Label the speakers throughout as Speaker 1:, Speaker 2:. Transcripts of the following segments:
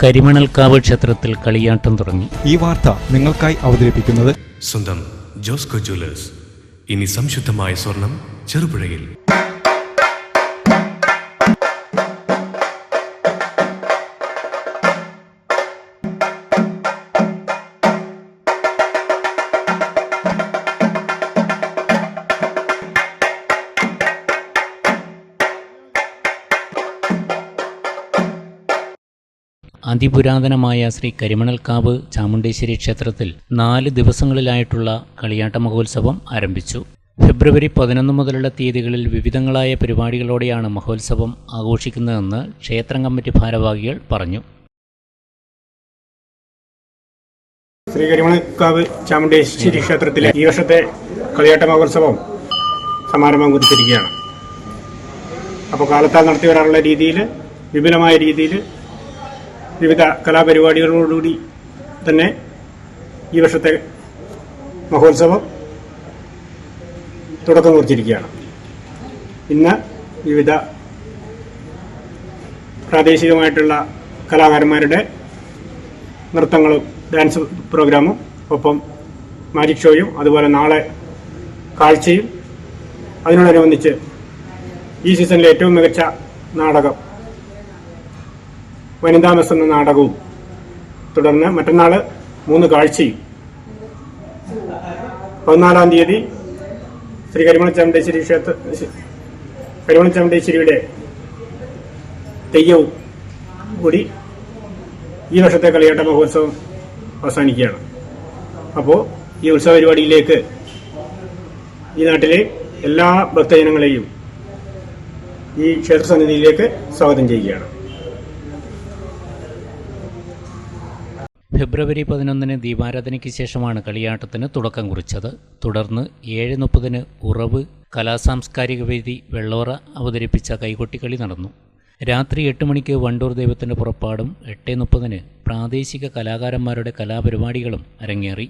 Speaker 1: കരിമണൽക്കാവ് ക്ഷേത്രത്തിൽ കളിയാട്ടം തുടങ്ങി.
Speaker 2: ഈ വാർത്ത നിങ്ങൾക്കായി അവതരിപ്പിക്കുന്നത്
Speaker 3: സ്വന്തം ജോസ്കോ ജ്വല്ലേഴ്സ്. ഇനി സംശുദ്ധമായ സ്വർണം ചെറുപുഴയിൽ.
Speaker 1: അതിപുരാതനമായ ശ്രീ കരിമണൽക്കാവ് ചാമുണ്ടേശ്വരി ക്ഷേത്രത്തിൽ 4 ദിവസങ്ങളിലായിട്ടുള്ള കളിയാട്ട മഹോത്സവം ആരംഭിച്ചു. ഫെബ്രുവരി 11 മുതലുള്ള തീയതികളിൽ വിവിധങ്ങളായ പരിപാടികളോടെയാണ് മഹോത്സവം ആഘോഷിക്കുന്നതെന്ന് ക്ഷേത്രം കമ്മിറ്റി ഭാരവാഹികൾ പറഞ്ഞു.
Speaker 4: ശ്രീ കരിമണൽക്കാവ് ചാമുണ്ടേശ്വരി ക്ഷേത്രത്തിലെ ഈ വർഷത്തെ കളിയാട്ട മഹോത്സവം സമാരംഭം കുറിച്ചിരിക്കുകയാണ്. അപ്പോൾ കാലത്താൽ നടത്തി വരാനുള്ള രീതിയിൽ വിപുലമായ രീതിയിൽ വിവിധ കലാപരിപാടികളോടുകൂടി തന്നെ ഈ വർഷത്തെ മഹോത്സവം തുടക്കം കുറിച്ചിരിക്കുകയാണ്. ഇന്ന് വിവിധ പ്രാദേശികമായിട്ടുള്ള കലാകാരന്മാരുടെ നൃത്തങ്ങളും ഡാൻസ് പ്രോഗ്രാമും ഒപ്പം മാജിക് ഷോയും അതുപോലെ നാളെ കാഴ്ചയും അതിനോടനുബന്ധിച്ച് ഈ സീസണിലെ ഏറ്റവും മികച്ച നാടകം വനിതാമെസ് എന്ന നാടകവും തുടർന്ന് മറ്റന്നാൾ 3 കാഴ്ചയും 14-ാം തീയതി ശ്രീ കരിമണൽച്ചാമുണ്ടേശ്വരിയുടെ തെയ്യവും കൂടി ഈ വർഷത്തെ കളിയാട്ട മഹോത്സവം അവസാനിക്കുകയാണ്. അപ്പോൾ ഈ ഉത്സവ പരിപാടിയിലേക്ക് ഈ നാട്ടിലെ എല്ലാ ഭക്തജനങ്ങളെയും ഈ ക്ഷേത്രസന്നിധിയിലേക്ക് സ്വാഗതം ചെയ്യുകയാണ്.
Speaker 1: ഫെബ്രുവരി 11 ദീപാരാധനയ്ക്ക് ശേഷമാണ് കളിയാട്ടത്തിന് തുടക്കം കുറിച്ചത്. തുടർന്ന് 7:30 ഉറവ് കലാസാംസ്കാരിക വേദി വെള്ളോറ അവതരിപ്പിച്ച കൈകൊട്ടിക്കളി നടന്നു. രാത്രി 8 മണിക്ക് വണ്ടൂർ ദൈവത്തിൻ്റെ പുറപ്പാടും 8:30 പ്രാദേശിക കലാകാരന്മാരുടെ കലാപരിപാടികളും അരങ്ങേറി.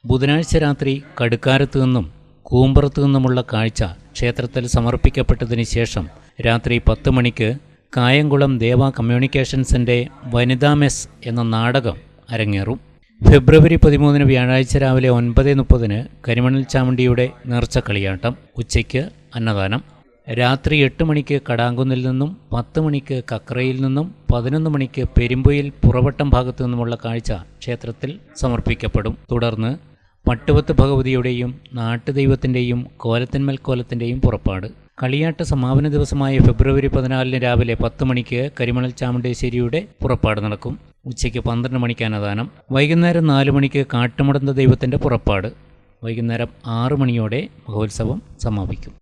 Speaker 1: ബുധനാഴ്ച രാത്രി കടുക്കാരത്തു നിന്നും കൂമ്പറത്തു നിന്നുമുള്ള കാഴ്ച ക്ഷേത്രത്തിൽ സമർപ്പിക്കപ്പെട്ടതിന് ശേഷം രാത്രി 10 മണിക്ക് കായംകുളം ദേവ കമ്മ്യൂണിക്കേഷൻസിൻ്റെ വനിതാമെസ് എന്ന നാടകം അരങ്ങേറും. ഫെബ്രുവരി 13 വ്യാഴാഴ്ച രാവിലെ 9:30 കരിമണൽ ചാമുണ്ടിയുടെ നേർച്ച കളിയാട്ടം. ഉച്ചയ്ക്ക് അന്നദാനം. രാത്രി 8 മണിക്ക് കടാങ്കുന്നിൽ നിന്നും 10 മണിക്ക് കക്രയിൽ നിന്നും 11 മണിക്ക് പെരുമ്പൊയിൽ പുറവട്ടം ഭാഗത്തു നിന്നുമുള്ള കാഴ്ച ക്ഷേത്രത്തിൽ സമർപ്പിക്കപ്പെടും. തുടർന്ന് പട്ടുവത്ത് ഭഗവതിയുടെയും നാട്ടുദൈവത്തിൻ്റെയും കോലത്തിന്മേൽ കോലത്തിൻ്റെയും പുറപ്പാട്. കളിയാട്ട സമാപന ദിവസമായ ഫെബ്രുവരി 14 രാവിലെ 10 മണിക്ക് കരിമണൽ ചാമുണ്ടേശ്വരിയുടെ പുറപ്പാട് നടക്കും. ഉച്ചയ്ക്ക് 12 മണിക്ക് അന്നദാനം. വൈകുന്നേരം 4 മണിക്ക് കാട്ടുമുടന്ത ദൈവത്തിൻ്റെ പുറപ്പാട്. വൈകുന്നേരം 6 മണിയോടെ മഹോത്സവം സമാപിക്കും.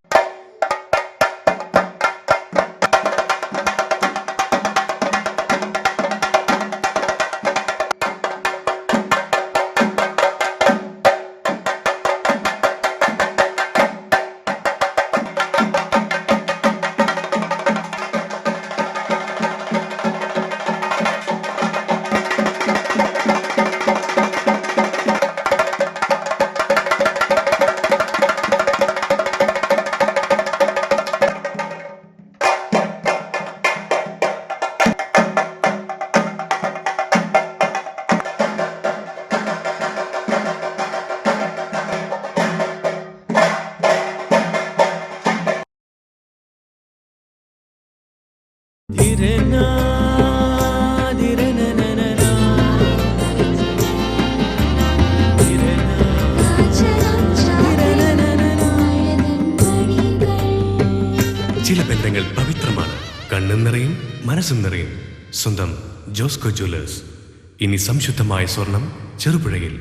Speaker 3: ചില ബന്ധങ്ങൾ പവിത്രമാണ്. കണ്ണും നിറയും മനസ്സും നിറയും. സ്വന്തം ജോസ്കോ ജ്വല്ലേഴ്സ്. ഇനി സംശുദ്ധമായ സ്വർണം ചെറുപുഴയിൽ.